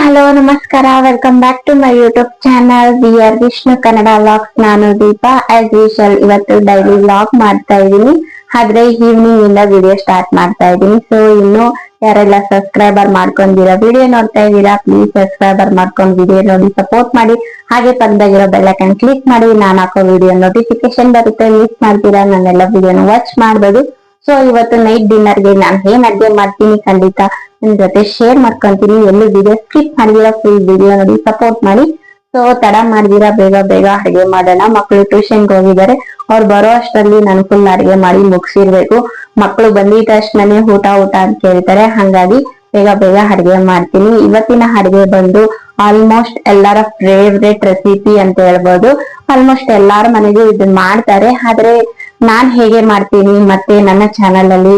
Hello ನಮಸ್ಕಾರ, welcome back to my YouTube channel we are Vishnu Kannada vlogs. ನಾನು Deepa. As usual ಇವತ್ತು daily vlog ಮಾಡ್ತಾ ಇದ್ದೀನಿ. ಆದ್ರೆ ಈವ್ನಿಂಗ್ ಇಂದ ವಿಡಿಯೋ ಸ್ಟಾರ್ಟ್ ಮಾಡ್ತಾ ಇದ್ದೀನಿ. ಸೊ ಇನ್ನು ಯಾರೆಲ್ಲ ಸಬ್ಸ್ಕ್ರೈಬರ್ ಮಾಡ್ಕೊಂಡಿರೋ ವಿಡಿಯೋ ನೋಡ್ತಾ ಇದ್ದೀರಾ, ಪ್ಲೀಸ್ ಸಬ್ಸ್ಕ್ರೈಬರ್ ಮಾಡ್ಕೊಂಡು ವಿಡಿಯೋ ನೋಡಿ ಸಪೋರ್ಟ್ ಮಾಡಿ. ಹಾಗೆ ಪಕ್ಕದಾಗಿರೋ ಬೆಲ್ ಐಕಾನ್ ಕ್ಲಿಕ್ ಮಾಡಿ, ನಾನು ಹಾಕೋ ವಿಡಿಯೋ ನೋಟಿಫಿಕೇಶನ್ ಬರುತ್ತೆ. ಮಿಸ್ ಮಾಡ್ತೀರಾ ನನ್ನೆಲ್ಲ ವಿಡಿಯೋನ ವಾಚ್ ಮಾಡ್ಬೋದು. ಸೊ ಇವತ್ತು ನೈಟ್ ಡಿನ್ನರ್ಗೆ ನಾನು ಏನ್ ಅಡ್ಗೆ ಮಾಡ್ತೀನಿ ಖಂಡಿತ ನಿಮ್ ಜೊತೆ ಶೇರ್ ಮಾಡ್ಕೊಂತೀನಿ. ಎಲ್ಲೂ ವಿಡಿಯೋ ಸ್ಕಿಪ್ ಮಾಡಿದಿರಾ ಫುಲ್ ವಿಡಿಯೋ ನೋಡಿ ಸಪೋರ್ಟ್ ಮಾಡಿ. ಸೊ ತಡ ಮಾಡಿದಿರಾ, ಬೇಗ ಬೇಗ ಅಡಿಗೆ ಮಾಡೋಣ. ಮಕ್ಕಳು ಟ್ಯೂಷನ್ಗೆ ಹೋಗಿದ್ದಾರೆ. ಅವ್ರು ಬರೋ ಅಷ್ಟರಲ್ಲಿ ನಾನು ಫುಲ್ ಅಡಿಗೆ ಮಾಡಿ ಮುಗಿಸಿರ್ಬೇಕು. ಮಕ್ಕಳು ಬಂದಿದ ತಕ್ಷಣನೇ ಊಟ ಊಟ ಅಂತ ಕೇಳ್ತಾರೆ, ಹಂಗಾಗಿ ಬೇಗ ಬೇಗ ಅಡಿಗೆ ಮಾಡ್ತೀನಿ. ಇವತ್ತಿನ ಅಡಿಗೆ ಬಂದು ಆಲ್ಮೋಸ್ಟ್ ಎಲ್ಲರ ಫೇವ್ರೇಟ್ ರೆಸಿಪಿ ಅಂತ ಹೇಳ್ಬೋದು. ಆಲ್ಮೋಸ್ಟ್ ಎಲ್ಲಾರ ಮನೆಗೂ ಇದನ್ನ ಮಾಡ್ತಾರೆ. ಆದ್ರೆ ನಾನ್ ಹೇಗೆ ಮಾಡ್ತೀನಿ ಮತ್ತೆ ನನ್ನ ಚಾನಲ್ ಅಲ್ಲಿ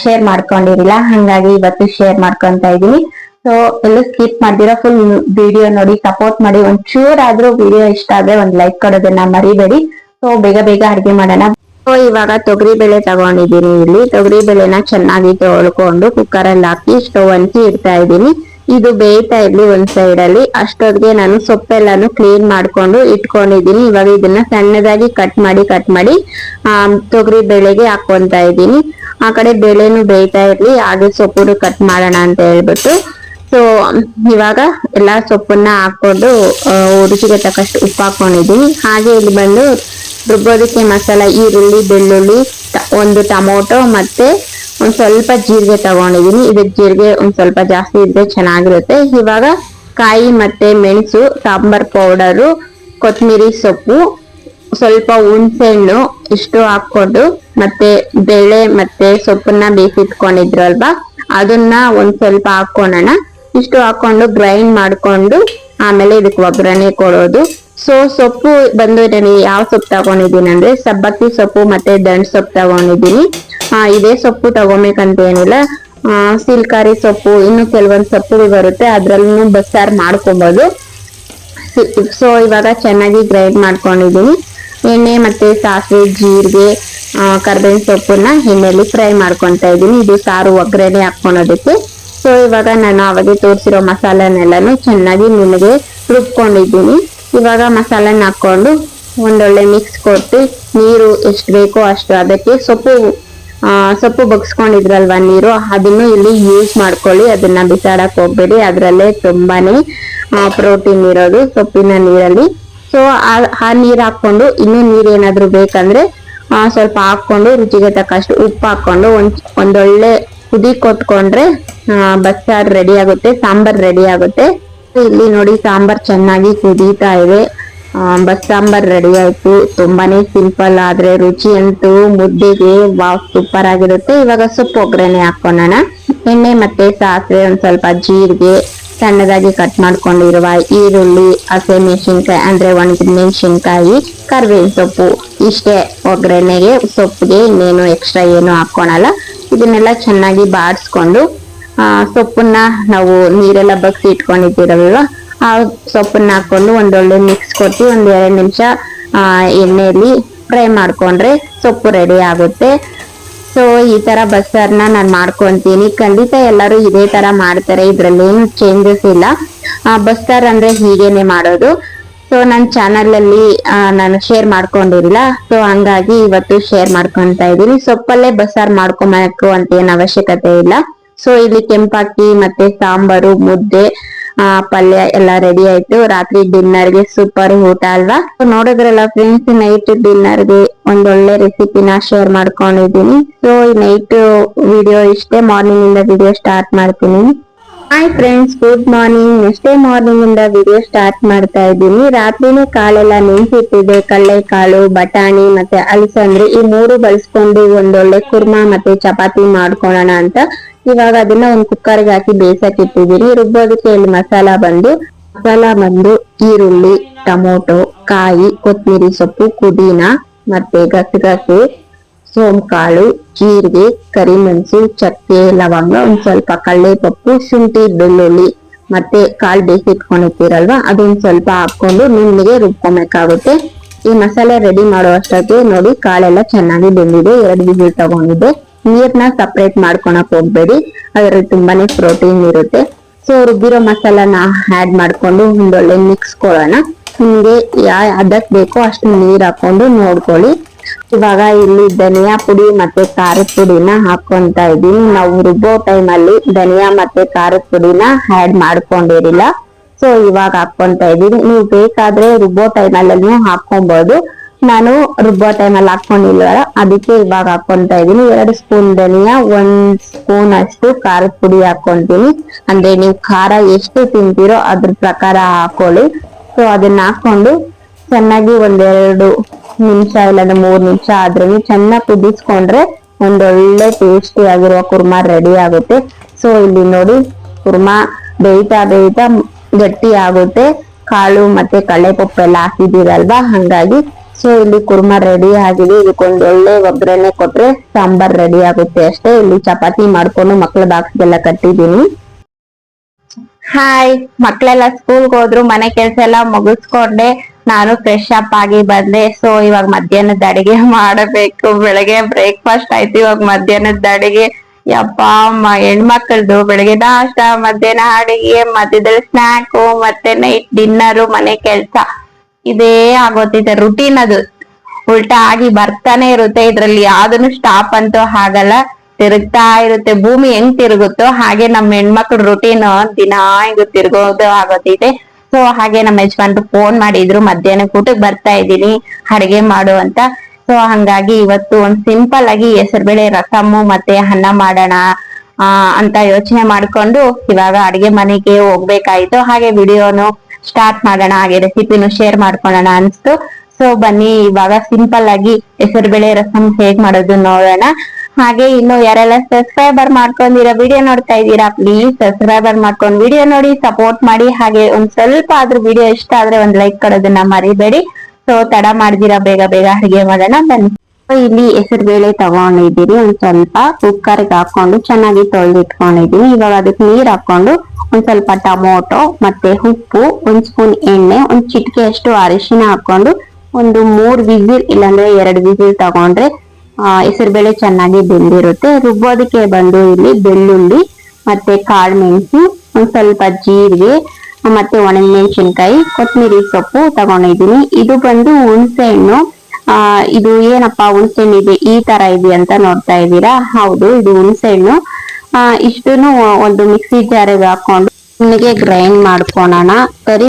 ಶೇರ್ ಮಾಡ್ಕೊಂಡಿರಿಲ್ಲ, ಹಂಗಾಗಿ ಇವತ್ತು ಶೇರ್ ಮಾಡ್ಕೊಂತ ಇದೀನಿ. ಸೊ ಎಲ್ಲೂ ಸ್ಕಿಪ್ ಮಾಡ್ದಿರಾ ಫುಲ್ ವಿಡಿಯೋ ನೋಡಿ ಸಪೋರ್ಟ್ ಮಾಡಿ. ಒಂಚೂರ್ ಆದ್ರೂ ವಿಡಿಯೋ ಇಷ್ಟ ಆದ್ರೆ ಒಂದ್ ಲೈಕ್ ಕೊಡೋದನ್ನ ಮರಿಬೇಡಿ. ಸೊ ಬೇಗ ಬೇಗ ಅಡ್ಗೆ ಮಾಡೋಣ. ಸೊ ಇವಾಗ ತೊಗರಿ ಬೇಳೆ ತಗೊಂಡಿದ್ದೀನಿ. ಇಲ್ಲಿ ತೊಗರಿ ಬೇಳೆನ ಚೆನ್ನಾಗಿ ತೊಳ್ಕೊಂಡು ಕುಕ್ಕರ್ ಅಲ್ಲಿ ಹಾಕಿ ಸ್ಟವ್ ಹಂಚಿ ಇಡ್ತಾ ಇದ್ದೀನಿ. ಇದು ಬೇಯ್ತಾ ಇರ್ಲಿ ಒಂದ್ ಸೈಡ್ ಅಲ್ಲಿ. ಅಷ್ಟೊತ್ತಿಗೆ ನಾನು ಸೊಪ್ಪೆಲ್ಲಾನು ಕ್ಲೀನ್ ಮಾಡ್ಕೊಂಡು ಇಟ್ಕೊಂಡಿದ್ದೀನಿ. ಇವಾಗ ಇದನ್ನ ಸಣ್ಣದಾಗಿ ಕಟ್ ಮಾಡಿ ತೊಗರಿ ಬೇಳೆಗೆ ಹಾಕೊಂತ ಇದ್ದೀನಿ. ಆ ಕಡೆ ಬೇಳೆನು ಬೇಯ್ತಾ ಇರ್ಲಿ, ಹಾಗೆ ಸೊಪ್ಪು ಕಟ್ ಮಾಡೋಣ ಅಂತ ಹೇಳ್ಬಿಟ್ಟು. ಸೊ ಇವಾಗ ಎಲ್ಲಾ ಸೊಪ್ಪನ್ನ ಹಾಕೊಂಡು ರುಚಿಗೆ ತಕ್ಕಷ್ಟು ಉಪ್ಪು ಹಾಕೊಂಡಿದ್ದೀನಿ. ಹಾಗೆ ಇಲ್ಲಿ ಬಂದು ರುಬ್ಬೋದಕ್ಕೆ ಮಸಾಲ ಈರುಳ್ಳಿ, ಬೆಳ್ಳುಳ್ಳಿ, ಒಂದು ಟೊಮೊಟೊ ಮತ್ತೆ ಒಂದ್ ಸ್ವಲ್ಪ ಜೀರಿಗೆ ತಗೊಂಡಿದೀನಿ. ಇದಕ್ಕೆ ಜೀರಿಗೆ ಒಂದ್ ಸ್ವಲ್ಪ ಜಾಸ್ತಿ ಇದ್ರೆ ಚೆನ್ನಾಗಿರುತ್ತೆ. ಇವಾಗ ಕಾಯಿ ಮತ್ತೆ ಮೆಣಸು, ಸಾಂಬಾರ್ ಪೌಡರು, ಕೊತ್ತಂಬರಿ ಸೊಪ್ಪು, ಸ್ವಲ್ಪ ಹುಣಸೆ ಹಣ್ಣು ಇಷ್ಟು ಹಾಕೊಂಡು ಮತ್ತೆ ಬೇಳೆ ಮತ್ತೆ ಸೊಪ್ಪನ್ನ ಬೇಯಿಸಿಟ್ಕೊಂಡಿದ್ರಲ್ವಾ ಅದನ್ನ ಒಂದ್ ಸ್ವಲ್ಪ ಹಾಕೋಣ. ಇಷ್ಟು ಹಾಕೊಂಡು ಗ್ರೈಂಡ್ ಮಾಡ್ಕೊಂಡು ಆಮೇಲೆ ಇದಕ್ಕೆ ಒಗ್ಗರಣೆ ಕೊಡೋದು. ಸೊ ಸೊಪ್ಪು ಬಂದು ನಾನು ಯಾವ ಸೊಪ್ಪು ತಗೊಂಡಿದ್ದೀನಿ ಅಂದ್ರೆ ಸಬ್ಬಕ್ಕಿ ಸೊಪ್ಪು ಮತ್ತೆ ದಂಡ್ ಸೊಪ್ಪು ತಗೊಂಡಿದ್ದೀನಿ. ಇದೇ ಸೊಪ್ಪು ತಗೋಬೇಕಂತ ಏನಿಲ್ಲ. ಸಿಲ್ಕಾರಿ ಸೊಪ್ಪು, ಇನ್ನು ಕೆಲವೊಂದ್ ಸೊಪ್ಪು ಬರುತ್ತೆ, ಅದ್ರಲ್ಲೂ ಬಸ್ಸಾರ್ ಮಾಡ್ಕೊಬಹುದು. ಸೊ ಇವಾಗ ಚೆನ್ನಾಗಿ ಗ್ರೈಂಡ್ ಮಾಡ್ಕೊಂಡಿದ್ದೀನಿ. ಎಣ್ಣೆ ಮತ್ತೆ ಸಾಸಿವೆ, ಜೀರಿಗೆ, ಕರ್ಬೇವಿನ ಸೊಪ್ಪನ್ನ ಎಣ್ಣೆಯಲ್ಲಿ ಫ್ರೈ ಮಾಡ್ಕೊಂತ ಇದ್ದೀನಿ. ಇದು ಸಾರು ಒಗ್ಗರಣೆ ಹಾಕೊಳೋದಕ್ಕೆ. ಸೊ ಇವಾಗ ನಾನು ಅವಾಗೆ ತೋರಿಸಿರೋ ಮಸಾಲೆನೆಲ್ಲಾನು ಚೆನ್ನಾಗಿ ನಿಮಗೆ ರುಬ್ಕೊಂಡಿದ್ದೀನಿ. ಇವಾಗ ಮಸಾಲೆನ ಹಾಕೊಂಡು ಒಂದೊಳ್ಳೆ ಮಿಕ್ಸ್ ಕೊಟ್ಟು ನೀರು ಎಷ್ಟು ಬೇಕೋ ಅಷ್ಟು, ಅದಕ್ಕೆ ಸೊಪ್ಪು ಬಗ್ಸ್ಕೊಂಡಿದ್ರಲ್ವಾ ನೀರು, ಅದನ್ನು ಇಲ್ಲಿ ಯೂಸ್ ಮಾಡ್ಕೊಳ್ಳಿ. ಅದನ್ನ ಬಿಸಾಡಕ್ ಹೋಗ್ಬೇಡಿ, ಅದ್ರಲ್ಲೇ ತುಂಬಾನೇ ಪ್ರೋಟೀನ್ ಇರೋದು ಸೊಪ್ಪಿನ ನೀರಲ್ಲಿ. ಸೊ ಆ ನೀರ್ ಹಾಕೊಂಡು ಇನ್ನೂ ನೀರ್ ಏನಾದ್ರು ಬೇಕಂದ್ರೆ ಸ್ವಲ್ಪ ಹಾಕೊಂಡು ರುಚಿಗೆ ತಕ್ಕಷ್ಟು ಉಪ್ಪು ಹಾಕೊಂಡು ಒಂದೊಳ್ಳೆ ಕುದಿ ಕೊಟ್ಕೊಂಡ್ರೆ ಬಸ್ಸಾರ್ ರೆಡಿ ಆಗುತ್ತೆ, ಸಾಂಬಾರ್ ರೆಡಿ ಆಗುತ್ತೆ. ಇಲ್ಲಿ ನೋಡಿ ಸಾಂಬಾರ್ ಚೆನ್ನಾಗಿ ಕುದೀತಾ ಇದೆ. ಬಸ್ಸಾಂಬಾರ್ ರೆಡಿ ಆಯ್ತು. ತುಂಬಾನೇ ಸಿಂಪಲ್ ಆದ್ರೆ ರುಚಿ ಅಂತೂ ಮುದ್ದೆಗೆ ವಾವ್ ಸೂಪರ್ ಆಗಿರುತ್ತೆ. ಇವಾಗ ಸೊಪ್ಪು ಒಗ್ಗರಣೆ ಹಾಕೋಣ. ಎಣ್ಣೆ ಮತ್ತೆ ಸಾಸಿವೆ, ಒಂದ್ ಸ್ವಲ್ಪ ಜೀರಿಗೆ, ಸಣ್ಣದಾಗಿ ಕಟ್ ಮಾಡ್ಕೊಂಡಿರುವ ಈರುಳ್ಳಿ, ಹಸಿಮೆಣಸಿನ್ಕಾಯಿ ಅಂದ್ರೆ ಒಣಮೆಣಸಿನ್ಕಾಯಿ, ಕರ್ಬೇವಿನ ಸೊಪ್ಪು, ಇಷ್ಟೇ ಒಗ್ಗರಣೆಗೆ. ಸೊಪ್ಪಿಗೆ ಇನ್ನೇನು ಎಕ್ಸ್ಟ್ರಾ ಏನು ಹಾಕೋಣಲ್ಲ. ಇದನ್ನೆಲ್ಲ ಚೆನ್ನಾಗಿ ಬಾಡಿಸ್ಕೊಂಡು ಸೊಪ್ಪನ್ನ ನಾವು ನೀರೆಲ್ಲ ಬಗ್ಸಿ ಇಟ್ಕೊಂಡಿದ್ದೀರಲ್ವ ಆ ಸೊಪ್ಪನ್ನ ಹಾಕೊಂಡು ಒಂದೊಳ್ಳೆ ಮಿಕ್ಸ್ ಕೊಟ್ಟು ಒಂದ್ 2 ನಿಮಿಷ ಎಣ್ಣೆಯಲ್ಲಿ ಫ್ರೈ ಮಾಡ್ಕೊಂಡ್ರೆ ಸೊಪ್ಪು ರೆಡಿ ಆಗುತ್ತೆ. ಸೊ ಈ ತರ ಬಸ್ಸಾರ್ನ ನಾನು ಮಾಡ್ಕೊಂತೀನಿ. ಖಂಡಿತ ಎಲ್ಲರೂ ಇದೇ ತರ ಮಾಡ್ತಾರೆ, ಇದ್ರಲ್ಲಿ ಏನು ಚೇಂಜಸ್ ಇಲ್ಲ. ಬಸ್ಸಾರ್ ಅಂದ್ರೆ ಹೀಗೇನೆ ಮಾಡೋದು. ಸೊ ನನ್ನ ಚಾನಲ್ ಅಲ್ಲಿ ನಾನು ಶೇರ್ ಮಾಡ್ಕೊಂಡಿರಲಿಲ್ಲ, ಸೊ ಹಂಗಾಗಿ ಇವತ್ತು ಶೇರ್ ಮಾಡ್ಕೊಂತ ಇದೀನಿ. ಸೊಪ್ಪಲ್ಲೇ ಬಸ್ಸಾರ್ ಮಾಡ್ಕೊಬೇಕು ಅಂತ ಏನ್ ಅವಶ್ಯಕತೆ ಇಲ್ಲ. ಸೊ ಇಲ್ಲಿ ಕೆಂಪಾಕಿ ಮತ್ತೆ ಸಾಂಬಾರು, ಮುದ್ದೆ, ಪಲ್ಯ ಎಲ್ಲ ರೆಡಿ ಆಯ್ತು. ರಾತ್ರಿ ಡಿನ್ನರ್ಗೆ ಸೂಪರ್ ಊಟ ಅಲ್ವಾ. ನೋಡಿದ್ರಲ್ಲ ಫ್ರೆಂಡ್ಸ್, ನೈಟ್ ಡಿನ್ನರ್ಗೆ ಒಂದೊಳ್ಳೆ ರೆಸಿಪಿನ ಶೇರ್ ಮಾಡ್ಕೊಂಡಿದ್ದೀನಿ. ಸೊ ಈ ನೈಟ್ ವಿಡಿಯೋ ಇಷ್ಟೇ, ಮಾರ್ನಿಂಗ್ ಇಂದ ವಿಡಿಯೋ ಸ್ಟಾರ್ಟ್ ಮಾಡ್ತೀನಿ. Hi friends, good morning. Next day morning ಇಂದ ವಿಡಿಯೋ ಸ್ಟಾರ್ಟ್ ಮಾಡ್ತಾ ಇದ್ದೀನಿ. ರಾತ್ರಿನೇ ಕಾಳೆಲ್ಲ ನೆನ್ಸಿಟ್ಟಿದೆ. ಕಡಲೆಕಾಳು, ಬಟಾಣಿ ಮತ್ತೆ ಅಲಸಂದ್ರೆ ಈ 3 ಬಳಸ್ಕೊಂಡು ಒಂದೊಳ್ಳೆ ಕುರ್ಮಾ ಮತ್ತೆ ಚಪಾತಿ ಮಾಡ್ಕೊಳ್ಳೋಣ ಅಂತ ಇವಾಗ ಅದನ್ನ ಒಂದು ಕುಕ್ಕರ್ಗೆ ಹಾಕಿ ಬೇಯಿಸಕ್ ಇಟ್ಟಿದ್ದೀನಿ. ರುಬ್ಬೋದಕ್ಕೆ ಇಲ್ಲಿ ಮಸಾಲ ಬಂದು ಈರುಳ್ಳಿ, ಟೊಮೊಟೊ, ಕಾಯಿ, ಕೊತ್ತಂಬರಿ ಸೊಪ್ಪು, ಪುದೀನ ಮತ್ತೆ ಗಸಗಸೆ, ಸೋಂಕಾಳು, ಜೀರಿಗೆ, ಕರಿಮೆಣಸು, ಚಕ್ಕೆ, ಲವಂಗ, ಒಂದ್ ಸ್ವಲ್ಪ ಕಡಲೆಪಪ್ಪು, ಶುಂಠಿ, ಬೆಳ್ಳುಳ್ಳಿ ಮತ್ತೆ ಕಾಳು ಬೇಯಿಸಿಟ್ಕೊಂಡಿರ್ತೀರಲ್ವಾ ಅದೊಂದ್ ಸ್ವಲ್ಪ ಹಾಕೊಂಡು ನಿಮ್ಗೆ ರುಬ್ಕೊಬೇಕಾಗುತ್ತೆ. ಈ ಮಸಾಲೆ ರೆಡಿ ಮಾಡುವಷ್ಟಕ್ಕೆ ನೋಡಿ ಕಾಳೆಲ್ಲ ಚೆನ್ನಾಗಿ ಬೆಂದಿದೆ. 2 ವಿಸಿಲ್ ತಗೊಂಡಿದ್ದೆ. ನೀರ್ನ ಸಪರೇಟ್ ಮಾಡ್ಕೊಳಕ್ ಹೋಗ್ಬೇಡಿ, ಅದ್ರಲ್ಲಿ ತುಂಬಾನೇ ಪ್ರೋಟೀನ್ ಇರುತ್ತೆ. ಸೊ ರುಬ್ಬಿರೋ ಮಸಾಲಾನ ಆಡ್ ಮಾಡ್ಕೊಂಡು ಒಂದೊಳ್ಳೆ ಮಿಕ್ಸ್ ಕೊಡೋಣ. ನಿಮ್ಗೆ ಅದಕ್ ಬೇಕೋ ಅಷ್ಟು ನೀರ್ ಹಾಕೊಂಡು ನೋಡ್ಕೊಳ್ಳಿ. ಇವಾಗ ಇಲ್ಲಿ ಧನಿಯಾ ಪುಡಿ ಮತ್ತೆ ಖಾರದ ಪುಡಿನ ಹಾಕೊಂತ ಇದೀನಿ. ನಾವು ರುಬ್ಬೋ ಟೈಮ್ ಅಲ್ಲಿ ಧನಿಯಾ ಮತ್ತೆ ಖಾರದ ಪುಡಿನ ಆಡ್ ಮಾಡ್ಕೊಂಡಿರಿಲ್ಲ. ಸೊ ಇವಾಗ ಹಾಕೊಂತ ಇದೀನಿ. ನೀವು ಬೇಕಾದ್ರೆ ರುಬ್ಬೋ ಟೈಮ್ ಅಲ್ಲಿ ಹಾಕೊಬಹುದು. ನಾನು ರುಬ್ಬೋ ಟೈಮ್ ಅಲ್ಲಿ ಹಾಕೊಂಡಿಲ್ಲ, ಅದಕ್ಕೆ ಇವಾಗ ಹಾಕೊಂತ ಇದೀನಿ. 2 ಸ್ಪೂನ್ ಧನಿಯಾ, 1 ಸ್ಪೂನ್ ಅಷ್ಟು ಖಾರದ ಪುಡಿ ಹಾಕೊಂತೀನಿ. ಅಂದ್ರೆ ನೀವು ಖಾರ ಎಷ್ಟು ತಿಂತೀರೋ ಅದ್ರ ಪ್ರಕಾರ ಹಾಕೊಳ್ಳಿ. ಸೊ ಅದನ್ನ ಹಾಕೊಂಡು ಚೆನ್ನಾಗಿ 1-2 ನಿಮಿಷ ಇಲ್ಲಾಂದ್ರೆ 3 ನಿಮಿಷ ಆದ್ರೂ ಚೆನ್ನಾಗಿ ಕುದಿಸ್ಕೊಂಡ್ರೆ ಒಂದೊಳ್ಳೆ ಟೇಸ್ಟಿ ಆಗಿರುವ ಕುರ್ಮಾ ರೆಡಿ ಆಗುತ್ತೆ. ಸೊ ಇಲ್ಲಿ ನೋಡಿ, ಕುರ್ಮಾ ಬೇಯ್ತಾ ಗಟ್ಟಿ ಆಗುತ್ತೆ. ಕಾಳು ಮತ್ತೆ ಕಡಲೆಪಪ್ಪು ಎಲ್ಲ ಹಾಕಿದೀರಲ್ವಾ, ಹಂಗಾಗಿ. ಸೊ ಇಲ್ಲಿ ಕುರ್ಮಾ ರೆಡಿ ಆಗಿದೆ. ಇದಕ್ಕೊಂದೊಳ್ಳೆ ಒಗ್ಗರಣೆ ಕೊಟ್ರೆ ಸಾಂಬಾರ್ ರೆಡಿ ಆಗುತ್ತೆ ಅಷ್ಟೇ. ಇಲ್ಲಿ ಚಪಾತಿ ಮಾಡ್ಕೊಂಡು ಮಕ್ಳ ಬಾಕ್ಸ್ಗೆಲ್ಲ ಕಟ್ಟಿದೀನಿ. ಹಾಯ್, ಮಕ್ಳೆಲ್ಲ ಸ್ಕೂಲ್ಗೆ ಹೋದ್ರು, ಮನೆ ಕೆಲ್ಸ ಎಲ್ಲ ಮುಗಿಸ್ಕೊಂಡೆ ನಾನು ಫ್ರೆಶ್ ಅಪ್ ಆಗಿ ಬಂದೆ. ಸೊ ಇವಾಗ ಮಧ್ಯಾಹ್ನದ ಅಡಿಗೆ ಮಾಡಬೇಕು. ಬೆಳಗ್ಗೆ ಬ್ರೇಕ್ಫಾಸ್ಟ್ ಆಯ್ತು, ಇವಾಗ ಮಧ್ಯಾಹ್ನದ ಅಡಿಗೆ. ಯಪ್ಪ, ಹೆಣ್ಮಕ್ಳದು ಬೆಳಗ್ಗೆ ನಾಷ್ಟ, ಮಧ್ಯಾಹ್ನ ಅಡಿಗೆ, ಮಧ್ಯದಲ್ಲಿ ಸ್ನಾಕು, ಮತ್ತೆ ನೈಟ್ ಡಿನ್ನರು, ಮನೆ ಕೆಲ್ಸ ಇದೇ ಆಗೋತಿದೆ. ರುಟೀನ್ ಅದು ಉಲ್ಟಾ ಆಗಿ ಬರ್ತಾನೆ ಇರುತ್ತೆ. ಇದ್ರಲ್ಲಿ ಯಾವ್ದನ್ನು ಸ್ಟಾಪ್ ಅಂತೂ ಆಗಲ್ಲ, ತಿರುಗ್ತಾ ಇರುತ್ತೆ. ಭೂಮಿ ಹೆಂಗ್ ತಿರುಗುತ್ತೋ ಹಾಗೆ ನಮ್ಮ ಹೆಣ್ಮಕ್ಳು ರುಟೀನ್ ದಿನಾ ಇದು ತಿರ್ಗೋದು ಆಗೋತಿದೆ. ಸೊ ಹಾಗೆ ನಮ್ಮ ಯಜಮಾನ್ರು ಫೋನ್ ಮಾಡಿದ್ರು, ಮಧ್ಯಾಹ್ನ ಊಟಕ್ಕೆ ಬರ್ತಾ ಇದ್ದೀನಿ ಅಡಿಗೆ ಮಾಡು ಅಂತ. ಸೊ ಹಂಗಾಗಿ ಇವತ್ತು ಒಂದ್ ಸಿಂಪಲ್ ಆಗಿ ಹೆಸರುಬೇಳೆ ರಸಮ್ಮು ಮತ್ತೆ ಅನ್ನ ಮಾಡೋಣ ಅಂತ ಯೋಚನೆ ಮಾಡ್ಕೊಂಡು ಇವಾಗ ಅಡಿಗೆ ಮನೆಗೆ ಹೋಗ್ಬೇಕಾಯ್ತು. ಹಾಗೆ ವಿಡಿಯೋನು ಸ್ಟಾರ್ಟ್ ಮಾಡೋಣ, ಹಾಗೆ ರೆಸಿಪಿನು ಶೇರ್ ಮಾಡ್ಕೊಳ್ಳೋಣ ಅನ್ಸ್ತು. ಸೊ ಬನ್ನಿ ಇವಾಗ ಸಿಂಪಲ್ ಆಗಿ ಹೆಸರುಬೇಳೆ ರಸಂ ಹೇಗ್ ಮಾಡೋದು ನೋಡೋಣ. ಹಾಗೆ ಇನ್ನು ಯಾರೆಲ್ಲ ಸಬ್ಸ್ಕ್ರೈಬರ್ ಮಾಡ್ಕೊಂಡಿರೋ ವಿಡಿಯೋ ನೋಡ್ತಾ ಇದ್ದೀರಾ, ಪ್ಲೀಸ್ ಸಬ್ಸ್ಕ್ರೈಬರ್ ಮಾಡ್ಕೊಂಡು ವಿಡಿಯೋ ನೋಡಿ ಸಪೋರ್ಟ್ ಮಾಡಿ. ಹಾಗೆ ಒಂದ್ ಸ್ವಲ್ಪ ಆದ್ರೂ ವಿಡಿಯೋ ಇಷ್ಟ ಆದ್ರೆ ಒಂದ್ ಲೈಕ್ ಕೊಡೋದನ್ನ ಮರಿಬೇಡಿ. ಸೊ ತಡ ಮಾಡ್ದಿರಾ, ಬೇಗ ಅಡಿಗೆ ಮಾಡೋಣ ಬನ್ನಿ. ಇಲ್ಲಿ ಹೆಸರುಬೇಳೆ ತಗೊಂಡಿದ್ದೀನಿ. ಒಂದ್ ಸ್ವಲ್ಪ ಕುಕ್ಕರ್ಗೆ ಹಾಕೊಂಡು ಚೆನ್ನಾಗಿ ತೊಳೆದಿಟ್ಕೊಂಡಿದ್ದೀನಿ. ಇವಾಗ ಅದಕ್ಕೆ ನೀರ್ ಹಾಕೊಂಡು ಒಂದ್ ಸ್ವಲ್ಪ ಟೊಮೊಟೊ ಮತ್ತೆ ಉಪ್ಪು, 1 ಸ್ಪೂನ್ ಎಣ್ಣೆ, ಒಂದ್ ಚಿಟಿಕೆ ಅಷ್ಟು ಅರಿಶಿನ ಹಾಕೊಂಡು ಒಂದು 3 ವಿಸಿಲ್ ಇಲ್ಲಾಂದ್ರೆ 2 ವಿಸಿಲ್ ತಗೊಂಡ್ರೆ ಹೆಸರುಬೇಳೆ ಚೆನ್ನಾಗಿ ಬೆಂದಿರುತ್ತೆ. ರುಬ್ಬೋದಕ್ಕೆ ಬಂದು ಇಲ್ಲಿ ಬೆಳ್ಳುಳ್ಳಿ ಮತ್ತೆ ಕಾಳು ಮೆಣಸು, ಒಂದ್ ಸ್ವಲ್ಪ ಜೀರಿಗೆ ಮತ್ತೆ ಒಣಮೆಣಸಿನ್ಕಾಯಿ, ಕೊತ್ತಂಬರಿ ಸೊಪ್ಪು ತಗೊಂಡಿದ್ದೀನಿ. ಇದು ಬಂದು ಹುಣಸೆ ಹಣ್ಣು. ಇದು ಏನಪ್ಪಾ ಹುಣಸೆ ಹಣ್ಣು ಇದೆ ಈ ತರ ಇದೆ ಅಂತ ನೋಡ್ತಾ ಇದ್ದೀರಾ, ಹೌದು ಇದು ಹುಣಸೆ ಹಣ್ಣು. ಇಷ್ಟನ್ನು ಒಂದು ಮಿಕ್ಸಿ ಜಾರಿಗೆ ಹಾಕೊಂಡು ನುಣ್ಣಗೆ ಗ್ರೈಂಡ್ ಮಾಡ್ಕೊಳೋಣ.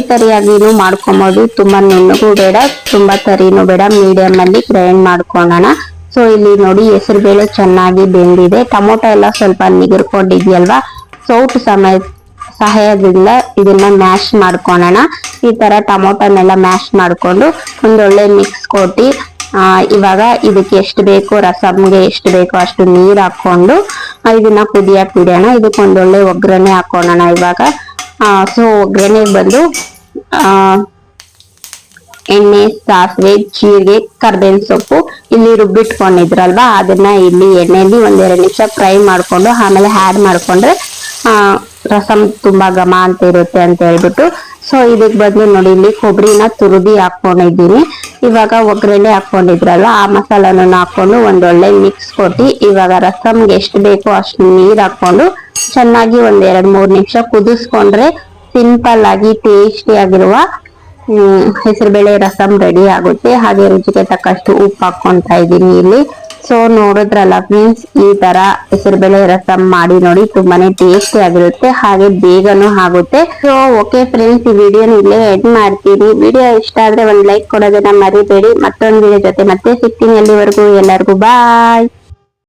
ತರಿಯಾಗಿನೂ ಮಾಡ್ಕೊಬಹುದು, ತುಂಬಾ ನುಣ್ಣಗೂ ಬೇಡ, ತುಂಬಾ ತರಿನೂ ಬೇಡ, ಮೀಡಿಯಂ ಅಲ್ಲಿ ಗ್ರೈಂಡ್ ಮಾಡ್ಕೊಳೋಣ. ಸೊ ಇಲ್ಲಿ ನೋಡಿ ಹೆಸರುಬೇಳೆ ಚೆನ್ನಾಗಿ ಬೆಂದಿದೆ. ಟೊಮೊಟೊ ಎಲ್ಲ ಸ್ವಲ್ಪ ನಿಗರ್ಕೊಂಡಿದ್ಯಲ್ವಾ, ಸೌಟು ಸಹಾಯದಿಂದ ಇದನ್ನ ಮ್ಯಾಶ್ ಮಾಡ್ಕೊಳೋಣ. ಈ ತರ ಟೊಮೊಟೊನೆಲ್ಲ ಮ್ಯಾಶ್ ಮಾಡ್ಕೊಂಡು ಒಂದೊಳ್ಳೆ ಮಿಕ್ಸ್ ಕೊಟ್ಟು ಇವಾಗ ಇದಕ್ಕೆ ಎಷ್ಟು ಬೇಕೋ ರಸಮ್ಗೆ ಎಷ್ಟು ಬೇಕೋ ಅಷ್ಟು ನೀರ್ ಹಾಕೊಂಡು ಇದನ್ನ ಕುದಿಯಕ್ ಬಿಡೋಣ. ಇದಕ್ಕೊಂದೊಳ್ಳೆ ಒಗ್ಗರಣೆ ಹಾಕೋಣ ಇವಾಗ. ಸೊ ಒಗ್ಗರಣೆ ಬಂದು ಎಣ್ಣೆ, ಸಾಸಿವೆ, ಜೀರಿಗೆ, ಕರ್ಬೇವಿನ ಸೊಪ್ಪು ಇಲ್ಲಿ ರುಬ್ಬಿಟ್ಕೊಂಡಿದ್ರಲ್ವಾ, ಅದನ್ನ ಇಲ್ಲಿ ಎಣ್ಣೆಯಲ್ಲಿ 1-2 ನಿಮಿಷ ಫ್ರೈ ಮಾಡ್ಕೊಂಡು ಆಮೇಲೆ ಆಡ್ ಮಾಡ್ಕೊಂಡ್ರೆ ರಸಂ ತುಂಬಾ ಘಮ ಅಂತ ಇರುತ್ತೆ ಅಂತ ಹೇಳ್ಬಿಟ್ಟು. ಸೊ ಇದಕ್ ಬಂದು ನೋಡಿ ಇಲ್ಲಿ ಕೊಬ್ಬರಿನ ತುರಿದಿ ಹಾಕೊಂಡಿದ್ದೀನಿ. ಇವಾಗ ಒಗ್ಗರಣೆ ಹಾಕೊಂಡಿದ್ರಲ್ಲ ಆ ಮಸಾಲಾನ ಹಾಕೊಂಡು ಒಂದೊಳ್ಳೆ ಮಿಕ್ಸ್ ಕೊಟ್ಟು ಇವಾಗ ರಸಮ್ಗೆ ಎಷ್ಟು ಬೇಕೋ ಅಷ್ಟು ನೀರ್ ಹಾಕೊಂಡು ಚೆನ್ನಾಗಿ 1-2-3 ನಿಮಿಷ ಕುದಿಸ್ಕೊಂಡ್ರೆ ಸಿಂಪಲ್ ಆಗಿ ಟೇಸ್ಟಿ ಆಗಿರುವ ಹೆಸರುಬೇಳೆ ರಸಂ ರೆಡಿ ಆಗುತ್ತೆ. ಹಾಗೆ ರುಚಿಗೆ ತಕ್ಕಷ್ಟು ಉಪ್ಪು ಹಾಕೊಂತ ಇದ್ದೀನಿ ಇಲ್ಲಿ. ಸೊ ನೋಡಿದ್ರಲ್ಲ ಫ್ರೆಂಡ್ಸ್, ಈ ತರ ಹೆಸರುಬೇಳೆ ರಸಂ ಮಾಡಿ ನೋಡಿ, ತುಂಬಾನೇ ಟೇಸ್ಟಿ ಆಗಿರುತ್ತೆ, ಹಾಗೆ ಬೇಗನೂ ಆಗುತ್ತೆ. ಸೊ ಓಕೆ ಫ್ರೆಂಡ್ಸ್, ಈ ವಿಡಿಯೋನ ಇಲ್ಲೇ ಎಂಡ್ ಮಾಡ್ತೀನಿ. ವಿಡಿಯೋ ಇಷ್ಟ ಆದ್ರೆ ಒಂದ್ ಲೈಕ್ ಕೊಡೋದನ್ನ ಮರಿಬೇಡಿ. ಮತ್ತೊಂದು ವಿಡಿಯೋ ಜೊತೆ ಮತ್ತೆ ಸಿಗ್ತೀನಿ. ಅಲ್ಲಿವರೆಗೂ ಎಲ್ಲರಿಗೂ ಬಾಯ್.